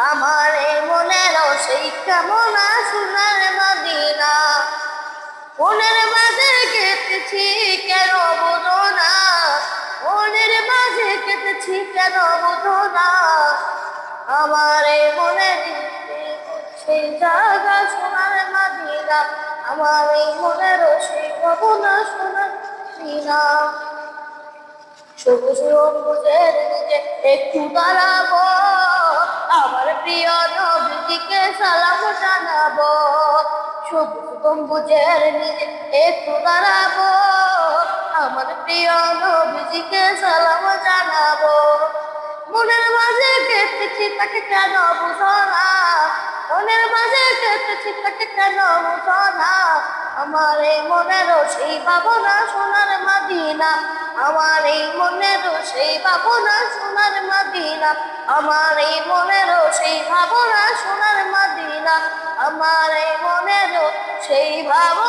আমার এই মনেরও সেই কামনা সোনার মদিনা। মনের মাঝে কেটেছি কেন বুঝো না, মনের মাঝে কেটেছি কেন বুঝো না। আমার এই মনের সেই জায়গা সোনার মদিনা, আমার এই মনেরও সেই ভাবনা সোনার মদিনা। সবুজ গম্বুজের নিচে একটু দাঁড়াবো, আমার প্রিয় নবীজিকে সালাম জানাবো। সবুজ গম্বুজের নিচে একটু দাঁড়াবো, আমার প্রিয় নবীজিকে সালাম জানাবো। মনের মাঝে কেটেছি তাকে কেন বুঝো না, মনের মাঝে কেটেছি তাকে কেন বুঝো না। আমার এই মনেরও সেই ভাবনা সোনার মদিনা, আমার এই মনেরও সেই ভাবনা সোনার মদিনা। আমার এই মনেরও সেই ভাবনা সোনার মদিনা, আমার এই মনেরও সেই ভাবনা।